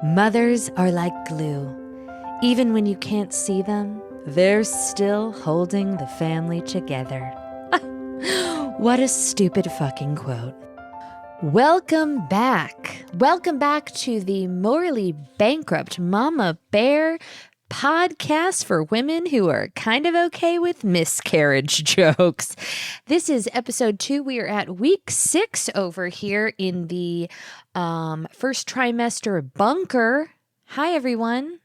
Mothers are like glue. Even when you can't see them, they're still holding the family together. What a stupid fucking quote. Welcome back. Welcome back to the Morally Bankrupt Mama Bear podcast for women who are kind of okay with miscarriage jokes. This is episode 2. We are at week 6 over here in the first trimester bunker. Hi, everyone.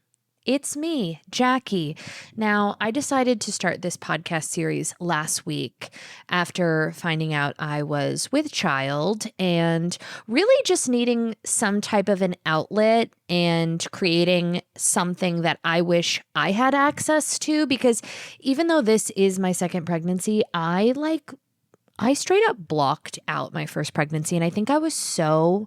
It's me, Jackie. Now, I decided to start this podcast series last week after finding out I was with child and really just needing some type of an outlet and creating something that I wish I had access to, because even though this is my second pregnancy, I straight up blocked out my first pregnancy, and I think I was so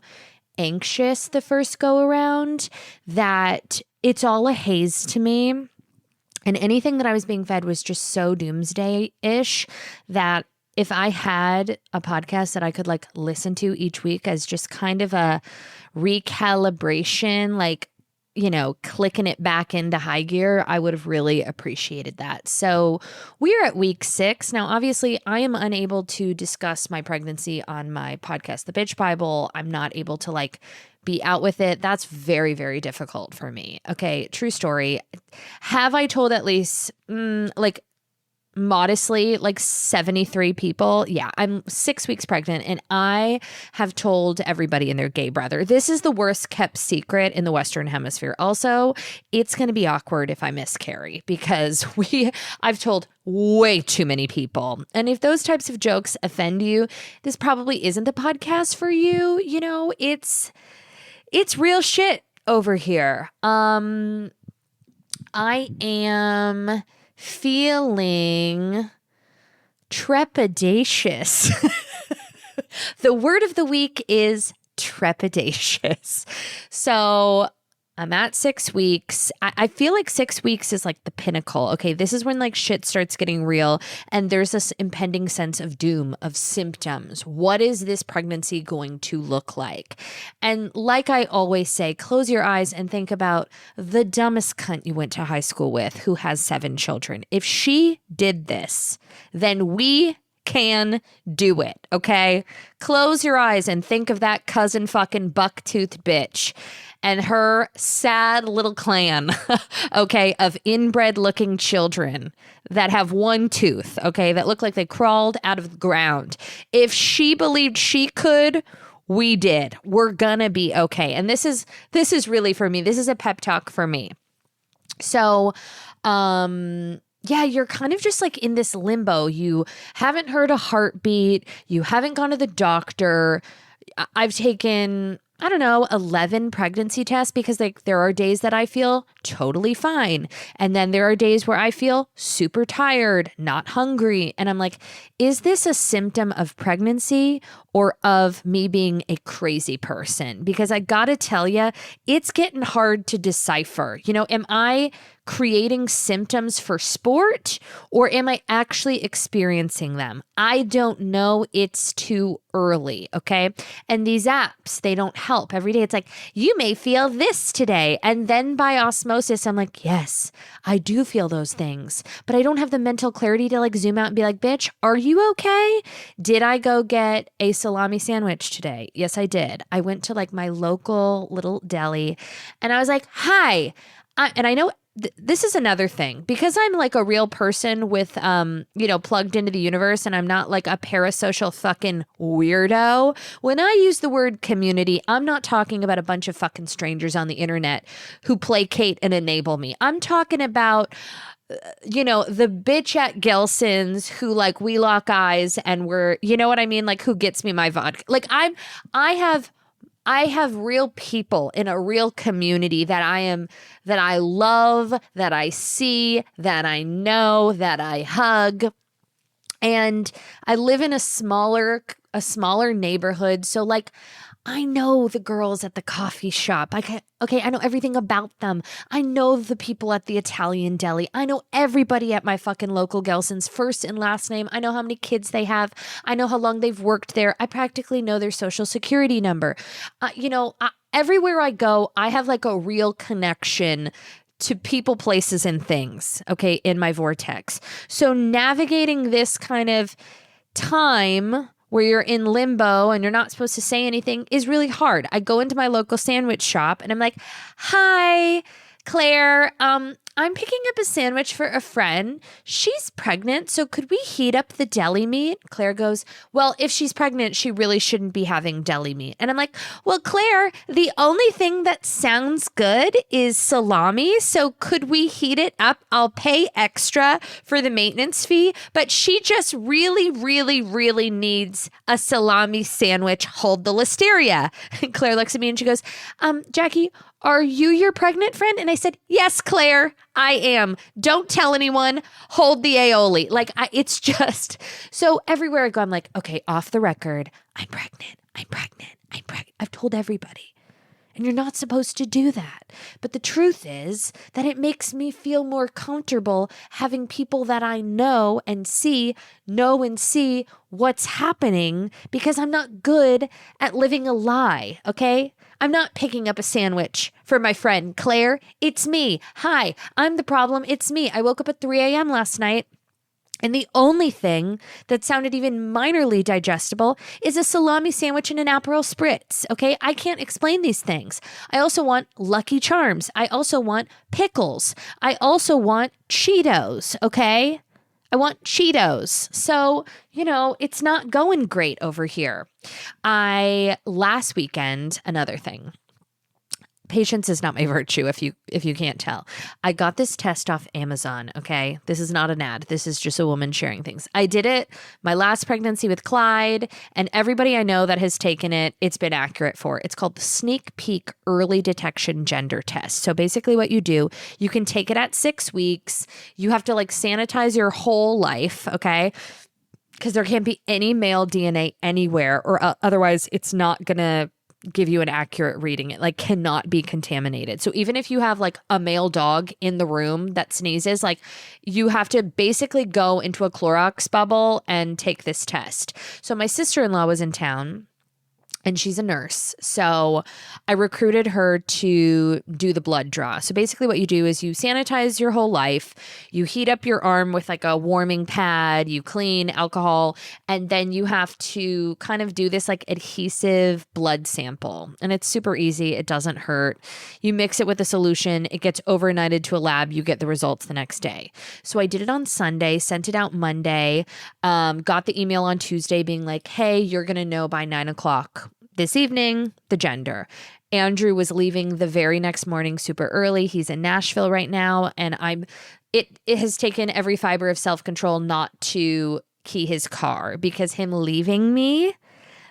anxious the first go around that it's all a haze to me. And anything that I was being fed was just so doomsday-ish that if I had a podcast that I could listen to each week as just kind of a recalibration, clicking it back into high gear, I would have really appreciated that. So we're at week 6. Now, obviously, I am unable to discuss my pregnancy on my podcast, The Bitch Bible. I'm not able to be out with it. That's very, very difficult for me. Okay, true story. Have I told at least modestly 73 people? Yeah, I'm 6 weeks pregnant and I have told everybody and their gay brother. This is the worst kept secret in the Western Hemisphere. Also, it's going to be awkward if I miscarry because I've told way too many people. And if those types of jokes offend you, this probably isn't the podcast for you. You know, it's real shit over here. I am feeling trepidatious. The word of the week is trepidatious. So I'm at 6 weeks. I feel like 6 weeks is the pinnacle. Okay, this is when shit starts getting real and there's this impending sense of doom, of symptoms. What is this pregnancy going to look like? And like I always say, close your eyes and think about the dumbest cunt you went to high school with who has 7 children. If she did this, then we can do it, okay? Close your eyes and think of that cousin fucking buck-toothed bitch and her sad little clan, okay, of inbred-looking children that have one tooth, okay, that look like they crawled out of the ground. If she believed she could, we did. We're gonna be okay. And this is really for me. This is a pep talk for me. So, yeah, you're kind of just in this limbo. You haven't heard a heartbeat. You haven't gone to the doctor. I've taken, 11 pregnancy tests because there are days that I feel totally fine. And then there are days where I feel super tired, not hungry. And I'm like, is this a symptom of pregnancy or of me being a crazy person? Because I gotta tell you, it's getting hard to decipher. Am I creating symptoms for sport or am I actually experiencing them? I don't know. It's too early. Okay. And these apps, they don't help. Every day it's you may feel this today. And then by osmosis, I'm like, yes, I do feel those things, but I don't have the mental clarity to zoom out and be like, bitch, are you okay? Did I go get a salami sandwich today? Yes, I did. I went to my local little deli and I was like, hi. And I know this is another thing because I'm a real person with, plugged into the universe and I'm not a parasocial fucking weirdo. When I use the word community, I'm not talking about a bunch of fucking strangers on the internet who placate and enable me. I'm talking about, the bitch at Gelson's who we lock eyes and we're, you know what I mean? Who gets me my vodka. I have real people in a real community that I love, that I see, that I know, that I hug. And I live in a smaller neighborhood. So I know the girls at the coffee shop. Okay, I know everything about them. I know the people at the Italian Deli. I know everybody at my fucking local Gelson's first and last name. I know how many kids they have. I know how long they've worked there. I practically know their social security number. Everywhere I go, I have like a real connection to people, places, and things, okay, in my vortex. So navigating this kind of time where you're in limbo and you're not supposed to say anything is really hard. I go into my local sandwich shop and I'm like, "Hi, Claire. I'm picking up a sandwich for a friend. She's pregnant, so could we heat up the deli meat?" Claire goes, "Well, if she's pregnant, she really shouldn't be having deli meat." And I'm like, "Well, Claire, the only thing that sounds good is salami, so could we heat it up? I'll pay extra for the maintenance fee, but she just really, really, really needs a salami sandwich. Hold the listeria." And Claire looks at me and she goes, "Jackie, are you your pregnant friend?" And I said, "Yes, Claire, I am. Don't tell anyone. Hold the aioli." Like, it's just, so everywhere I go, I'm like, okay, off the record, I'm pregnant. I've told everybody. And you're not supposed to do that. But the truth is that it makes me feel more comfortable having people that I know and see what's happening, because I'm not good at living a lie, okay? I'm not picking up a sandwich for my friend Claire. It's me. Hi, I'm the problem. It's me. I woke up at 3 a.m. last night, and the only thing that sounded even minorly digestible is a salami sandwich and an Aperol Spritz, okay? I can't explain these things. I also want Lucky Charms. I also want pickles. I also want Cheetos, okay? I want Cheetos. So, it's not going great over here. Last weekend, another thing. Patience is not my virtue, if you can't tell. I got this test off Amazon, okay? This is not an ad. This is just a woman sharing things. I did it my last pregnancy with Clyde, and everybody I know that has taken it, it's been accurate for. It's called the Sneak Peek Early Detection Gender Test. So basically what you do, you can take it at 6 weeks. You have to sanitize your whole life, okay? Because there can't be any male DNA anywhere, or otherwise it's not going to give you an accurate reading. It cannot be contaminated. So even if you have a male dog in the room that sneezes, you have to basically go into a Clorox bubble and take this test. So my sister-in-law was in town, and she's a nurse. So I recruited her to do the blood draw. So basically what you do is you sanitize your whole life. You heat up your arm with a warming pad. You clean alcohol. And then you have to kind of do this adhesive blood sample. And it's super easy. It doesn't hurt. You mix it with a solution. It gets overnighted to a lab. You get the results the next day. So I did it on Sunday, sent it out Monday, got the email on Tuesday being hey, you're going to know by 9:00 this evening, the gender. Andrew was leaving the very next morning super early. He's in Nashville right now. And it has taken every fiber of self-control not to key his car, because him leaving me.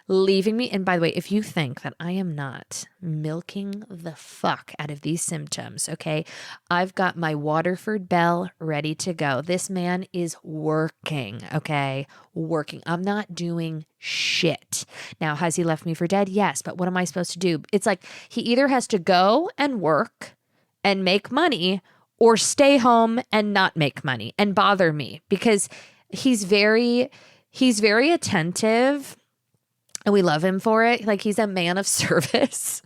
And by the way, if you think that I am not milking the fuck out of these symptoms, okay, I've got my Waterford Bell ready to go. This man is working, okay, working. I'm not doing shit. Now, has he left me for dead? Yes, but what am I supposed to do? It's he either has to go and work and make money, or stay home and not make money and bother me, because he's very attentive. And we love him for it. He's a man of service.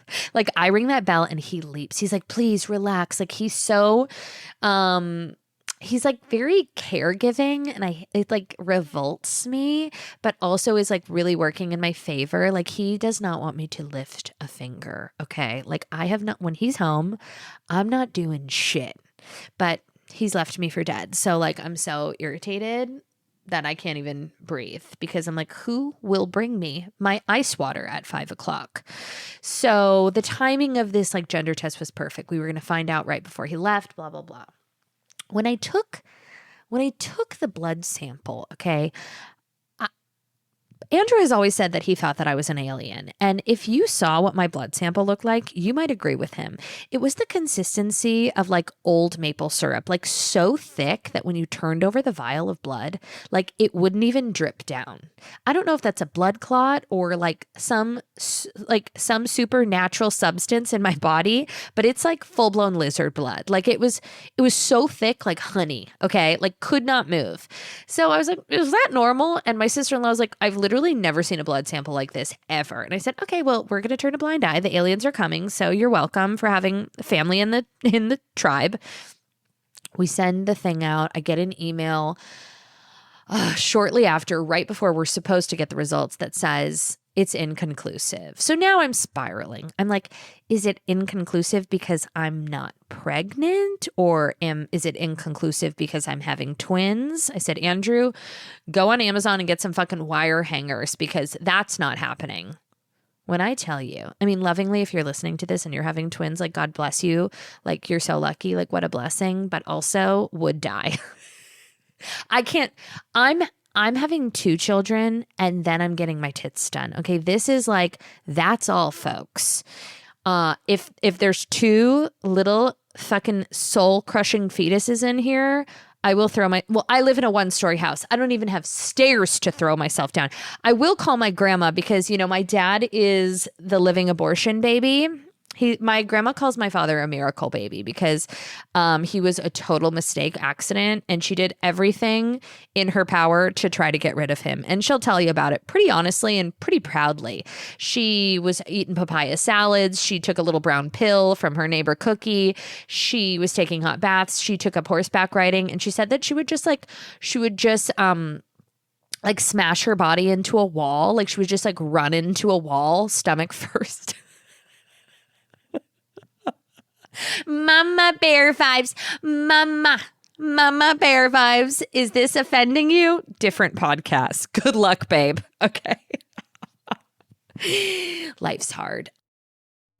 I ring that bell and he leaps. He's like, "Please relax." He's so, he's very caregiving, and it revolts me, but also is really working in my favor. He does not want me to lift a finger. Okay. I have not, when he's home, I'm not doing shit, but he's left me for dead. So I'm so irritated that I can't even breathe, because I'm who will bring me my ice water at 5:00? So the timing of this gender test was perfect. We were going to find out right before he left, blah, blah, blah. When I took the blood sample, okay, Andrew has always said that he thought that I was an alien. And if you saw what my blood sample looked like, you might agree with him. It was the consistency of like old maple syrup, like so thick that when you turned over the vial of blood, like it wouldn't even drip down. I don't know if that's a blood clot or like some supernatural substance in my body, but it's like full-blown lizard blood. Like it was so thick, like honey, okay? Like could not move. So I was like, is that normal? And my sister-in-law was like, I've literally never seen a blood sample like this ever. And I said, okay, well, we're going to turn a blind eye. The aliens are coming. So you're welcome for having family in the tribe. We send the thing out. I get an email shortly after, right before we're supposed to get the results, that says it's inconclusive. So now I'm spiraling. I'm like, is it inconclusive because I'm not pregnant, or is it inconclusive because I'm having twins? I said, Andrew, go on Amazon and get some fucking wire hangers because that's not happening. When I tell you, I mean, lovingly, if you're listening to this and you're having twins, like God bless you. Like you're so lucky, like what a blessing, but also would die. I can't, I'm having 2 children and then I'm getting my tits done. Okay. This is like, that's all folks. If there's 2 little fucking soul crushing fetuses in here, I will I live in a 1-story house. I don't even have stairs to throw myself down. I will call my grandma because, my dad is the living abortion baby. My grandma calls my father a miracle baby because he was a total mistake accident, and she did everything in her power to try to get rid of him. And she'll tell you about it pretty honestly and pretty proudly. She was eating papaya salads. She took a little brown pill from her neighbor Cookie. She was taking hot baths. She took up horseback riding, and she said that she would just like smash her body into a wall. Like she would just like run into a wall, stomach first. Mama bear vibes. Mama bear vibes. Is this offending you? Different podcast. Good luck, babe. Okay. Life's hard.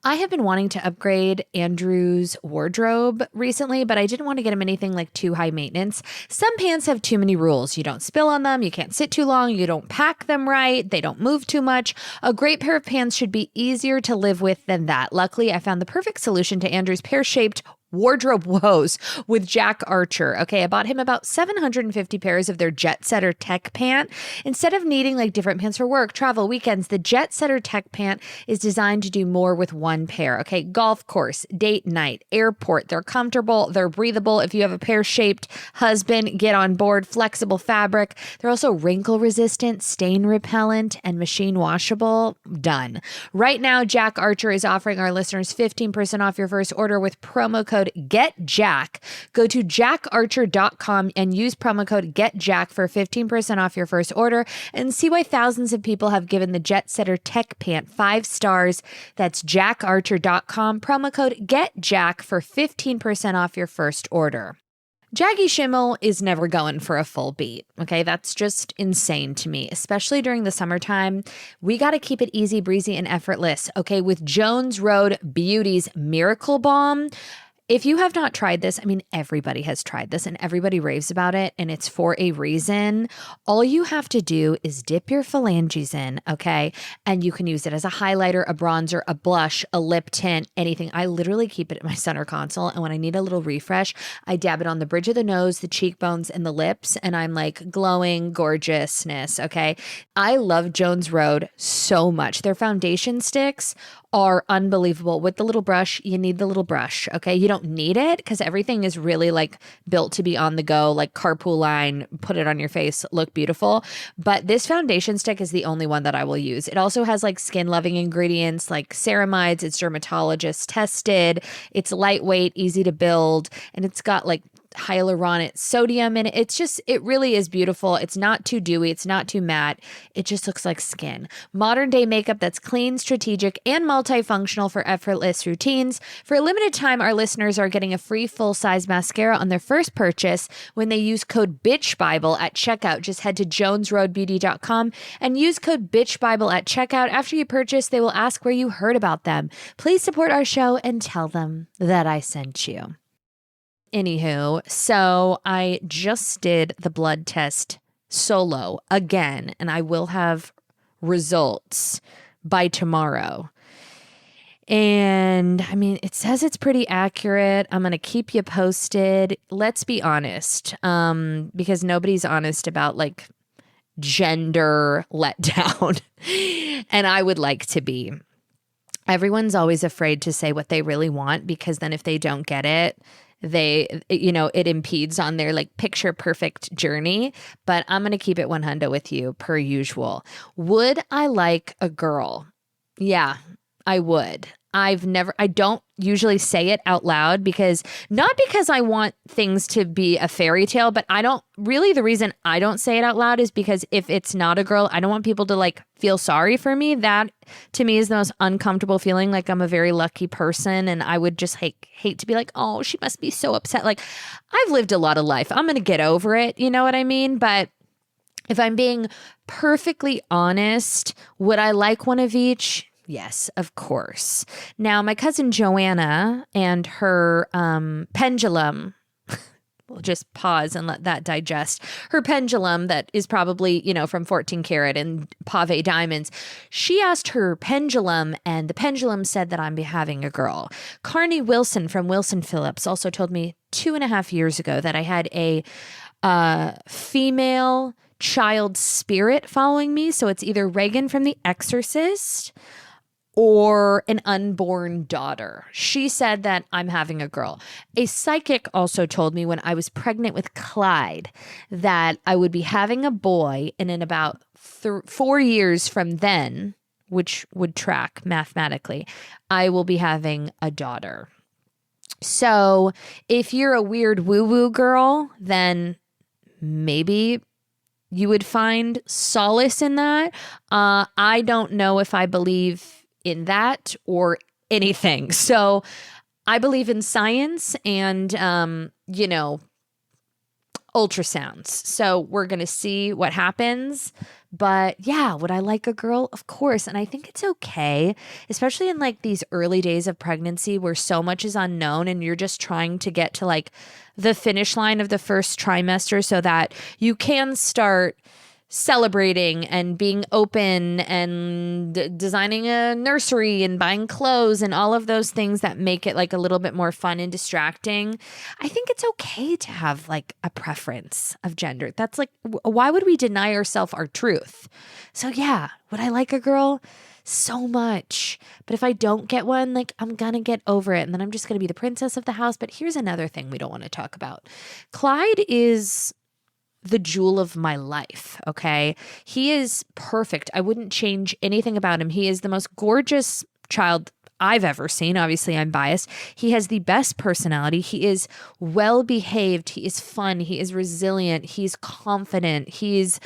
I have been wanting to upgrade Andrew's wardrobe recently, but I didn't want to get him anything like too high maintenance. Some pants have too many rules. You don't spill on them. You can't sit too long. You don't pack them right. They don't move too much. A great pair of pants should be easier to live with than that. Luckily, I found the perfect solution to Andrew's pear-shaped wardrobe woes with Jack Archer. Okay, I bought him about 750 pairs of their Jet Setter Tech Pant. Instead of needing like different pants for work, travel, weekends, the Jet Setter Tech Pant is designed to do more with one pair. Okay, golf course, date night, airport. They're comfortable, they're breathable. If you have a pear-shaped husband, get on board. Flexible fabric. They're also wrinkle resistant, stain repellent, and machine washable. Done. Right now, Jack Archer is offering our listeners 15% off your first order with promo code GetJack. Go to jackarcher.com and use promo code GetJack for 15% off your first order and see why thousands of people have given the Jet Setter Tech Pant 5 stars. That's jackarcher.com, promo code GetJack for 15% off your first order. Jaggy Schimmel is never going for a full beat. Okay, that's just insane to me, especially during the summertime. We got to keep it easy, breezy, and effortless. Okay, with Jones Road Beauty's Miracle Balm. If you have not tried this, I mean, everybody has tried this and everybody raves about it, and it's for a reason. All you have to do is dip your phalanges in, okay? And you can use it as a highlighter, a bronzer, a blush, a lip tint, anything. I literally keep it at my center console, and when I need a little refresh, I dab it on the bridge of the nose, the cheekbones, and the lips, and I'm like glowing gorgeousness, okay? I love Jones Road so much. Their foundation sticks are unbelievable. With the little brush, you need the little brush, okay? You don't need it because everything is really like built to be on the go, like carpool line, put it on your face, look beautiful. But this foundation stick is the only one that I will use. It also has like skin loving ingredients like ceramides. It's dermatologist tested. It's lightweight, easy to build, and it's got like hyaluronic sodium in it. It really is beautiful. It's not too dewy. It's not too matte. It just looks like skin. Modern day makeup that's clean, strategic, and multifunctional for effortless routines. For a limited time, our listeners are getting a free full-size mascara on their first purchase when they use code BitchBible at checkout. Just head to jonesroadbeauty.com and use code BitchBible at checkout. After you purchase, they will ask where you heard about them. Please support our show and tell them that I sent you. Anywho, so I just did the blood test solo again, and I will have results by tomorrow. And I mean, it says it's pretty accurate. I'm going to keep you posted. Let's be honest, because nobody's honest about like gender letdown. And I would like to be. Everyone's always afraid to say what they really want, because then if they don't get it, it impedes on their like picture perfect journey. But I'm going to keep it 100 with you per usual. Would I like a girl? Yeah, I would. I don't usually say it out loud, not because I want things to be a fairy tale, but the reason I don't say it out loud is because if it's not a girl, I don't want people to like feel sorry for me. That to me is the most uncomfortable feeling. Like I'm a very lucky person, and I would just hate to be like, oh, she must be so upset. Like I've lived a lot of life. I'm going to get over it. You know what I mean? But if I'm being perfectly honest, would I like one of each? Yes, of course. Now, my cousin Joanna and her pendulum, we'll just pause and let that digest. Her pendulum that is probably, from 14 karat and pave diamonds. She asked her pendulum, and the pendulum said that I'm having a girl. Carney Wilson from Wilson Phillips also told me 2.5 years ago that I had a female child spirit following me. So it's either Reagan from The Exorcist or an unborn daughter. She said that I'm having a girl. A psychic also told me when I was pregnant with Clyde that I would be having a boy, and in about 4 years from then, which would track mathematically, I will be having a daughter. So if you're a weird woo-woo girl, then maybe you would find solace in that. I don't know if I believe in that or anything. So I believe in science and, ultrasounds. So we're going to see what happens. But yeah, would I like a girl? Of course. And I think it's okay, especially in like these early days of pregnancy where so much is unknown and you're just trying to get to like the finish line of the first trimester so that you can start celebrating and being open and designing a nursery and buying clothes and all of those things that make it like a little bit more fun and distracting. I think it's okay to have like a preference of gender. That's like, why would we deny ourselves our truth? So yeah, would I like a girl? So much. But if I don't get one, like I'm gonna get over it and then I'm just gonna be the princess of the house. But here's another thing we don't want to talk about. Clyde is the jewel of my life, okay? He is perfect. I wouldn't change anything about him. He is the most gorgeous child I've ever seen. Obviously, I'm biased. He has the best personality. He is well behaved. He is fun. He is resilient. He's confident. He's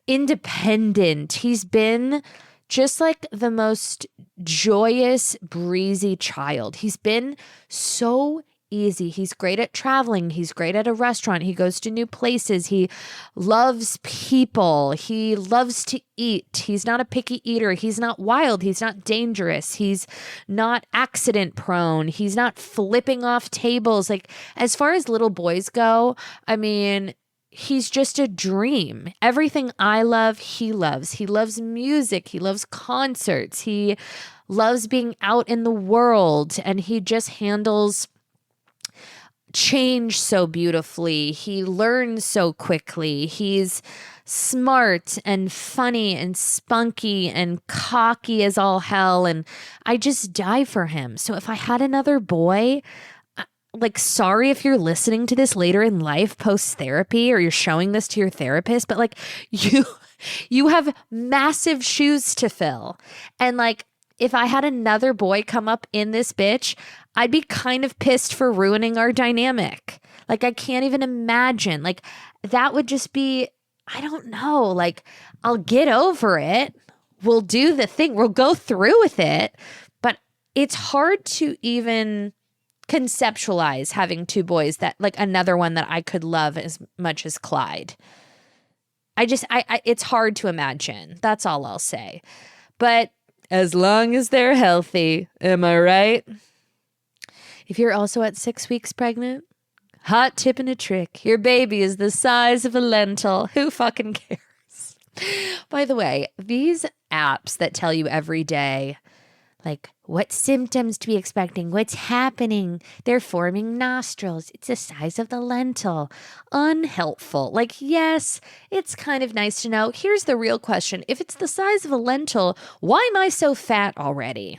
independent. He's been just like the most joyous, breezy child. He's been so easy. He's great at traveling. He's great at a restaurant. He goes to new places. He loves people. He loves to eat. He's not a picky eater. He's not wild. He's not dangerous. He's not accident prone. He's not flipping off tables. Like, as far as little boys go, I mean, he's just a dream. Everything I love, he loves. He loves music. He loves concerts. He loves being out in the world, and he just handles change so beautifully. He learns so quickly. He's smart and funny and spunky and cocky as all hell. And I just die for him. So if I had another boy, like, sorry if you're listening to this later in life post therapy or you're showing this to your therapist, but like you have massive shoes to fill. And like, if I had another boy come up in this bitch, I'd be kind of pissed for ruining our dynamic. Like, I can't even imagine. Like, that would just be, I don't know. Like, I'll get over it. We'll do the thing. We'll go through with it. But it's hard to even conceptualize having two boys, that like another one that I could love as much as Clyde. It's hard to imagine. That's all I'll say. But as long as they're healthy, am I right? If you're also at 6 weeks pregnant, hot tip and a trick. Your baby is the size of a lentil. Who fucking cares? By the way, these apps that tell you every day, like what symptoms to be expecting, what's happening, they're forming nostrils, it's the size of the lentil, unhelpful. Like, yes, it's kind of nice to know. Here's the real question. If it's the size of a lentil, why am I so fat already?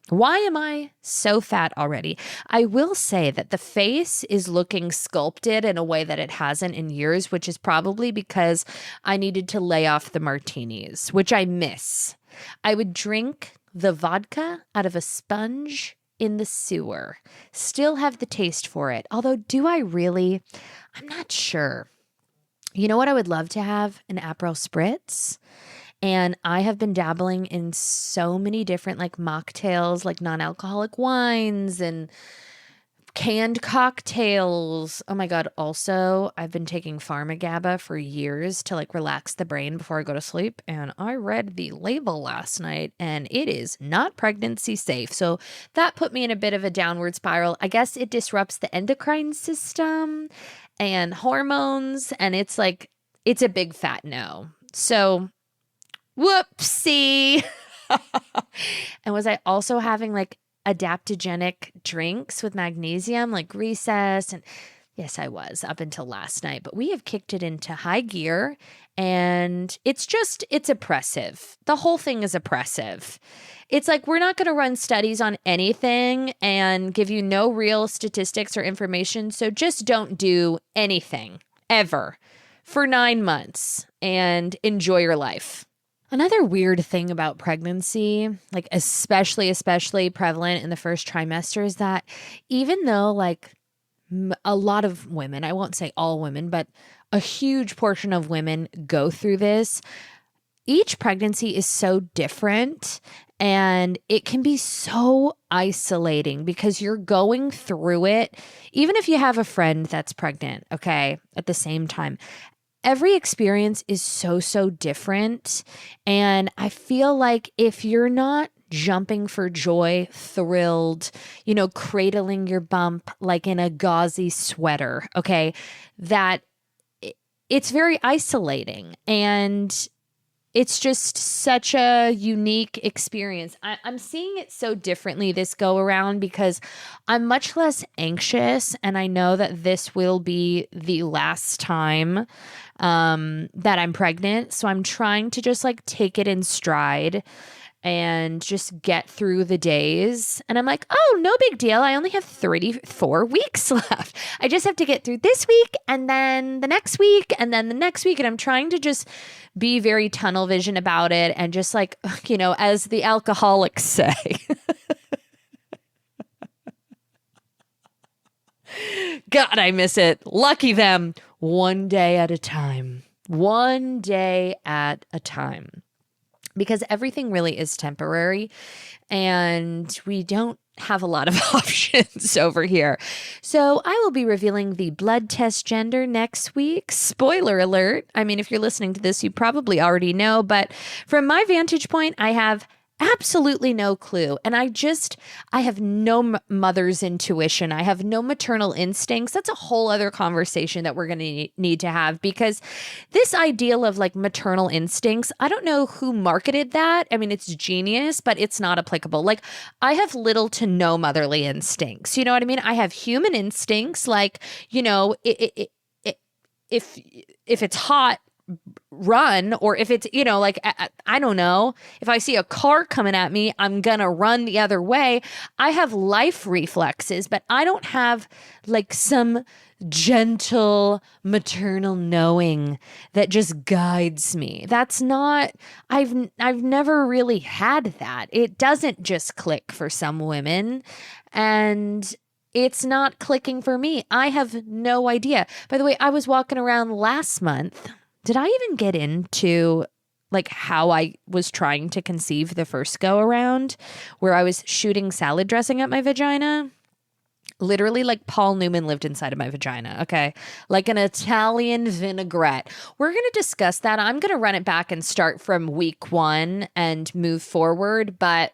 Why am I so fat already? I will say that the face is looking sculpted in a way that it hasn't in years, which is probably because I needed to lay off the martinis, which I miss. I would drink the vodka out of a sponge in the sewer. Still have the taste for it. Although, do I really? I'm not sure. You know what I would love to have? An Aperol Spritz. And I have been dabbling in so many different like mocktails, like non-alcoholic wines and canned cocktails. Oh my God. Also, I've been taking Pharmagaba for years to like relax the brain before I go to sleep. And I read the label last night and it is not pregnancy safe. So that put me in a bit of a downward spiral. I guess it disrupts the endocrine system and hormones. And it's like, it's a big fat no. So whoopsie. And was I also having like adaptogenic drinks with magnesium, like Recess? And yes, I was up until last night, but we have kicked it into high gear and it's oppressive. The whole thing is oppressive. It's like, we're not going to run studies on anything and give you no real statistics or information. So just don't do anything ever for 9 months and enjoy your life. Another weird thing about pregnancy, like especially prevalent in the first trimester, is that even though like a lot of women, I won't say all women, but a huge portion of women go through this, each pregnancy is so different and it can be so isolating because you're going through it, even if you have a friend that's pregnant, okay, at the same time. Every experience is so different. And I feel like if you're not jumping for joy, thrilled, cradling your bump like in a gauzy sweater, okay, that it's very isolating. And it's just such a unique experience. I'm seeing it so differently this go around because I'm much less anxious. And I know that this will be the last time that I'm pregnant. So I'm trying to just like take it in stride and just get through the days. And I'm like, oh, no big deal. I only have 34 weeks left. I just have to get through this week and then the next week and then the next week. And I'm trying to just be very tunnel vision about it and just like, as the alcoholics say, God, I miss it. Lucky them. One day at a time. One day at a time. Because everything really is temporary and we don't have a lot of options over here. So I will be revealing the blood test gender next week. Spoiler alert. I mean, if you're listening to this, you probably already know, but from my vantage point, I have absolutely no clue. And I have no mother's intuition. I have no maternal instincts. That's a whole other conversation that we're going to need to have because this ideal of like maternal instincts, I don't know who marketed that. I mean, it's genius, but it's not applicable. Like I have little to no motherly instincts. You know what I mean? I have human instincts. Like, if it's hot, run, or if it's, like, I don't know, if I see a car coming at me, I'm gonna run the other way. I have life reflexes, but I don't have like some gentle maternal knowing that just guides me. That's not, I've never really had that. It doesn't just click for some women and it's not clicking for me. I have no idea. By the way, I was walking around last month. Did I even get into like how I was trying to conceive the first go around where I was shooting salad dressing at my vagina? Literally like Paul Newman lived inside of my vagina, okay? Like an Italian vinaigrette. We're going to discuss that. I'm going to run it back and start from week 1 and move forward. But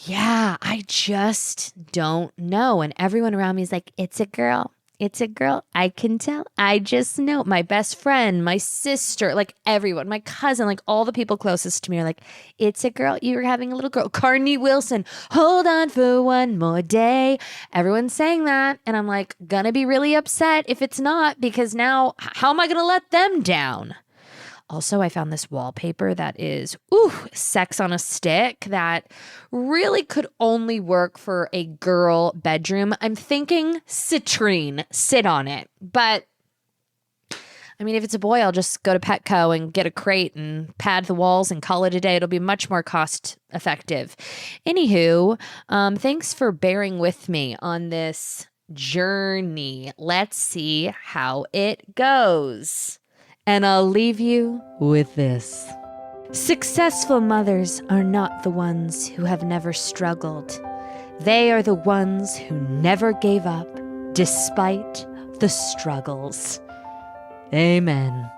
yeah, I just don't know. And everyone around me is like, it's a girl. It's a girl. I can tell. I just know. My best friend, my sister, like everyone, my cousin, like all the people closest to me are like, it's a girl. You're having a little girl. Carney Wilson, hold on for one more day. Everyone's saying that. And I'm like, gonna be really upset if it's not, because now how am I gonna let them down? Also, I found this wallpaper that is, sex on a stick that really could only work for a girl bedroom. I'm thinking citrine, sit on it. But, I mean, if it's a boy, I'll just go to Petco and get a crate and pad the walls and call it a day. It'll be much more cost effective. Anywho, thanks for bearing with me on this journey. Let's see how it goes. And I'll leave you with this. Successful mothers are not the ones who have never struggled. They are the ones who never gave up despite the struggles. Amen.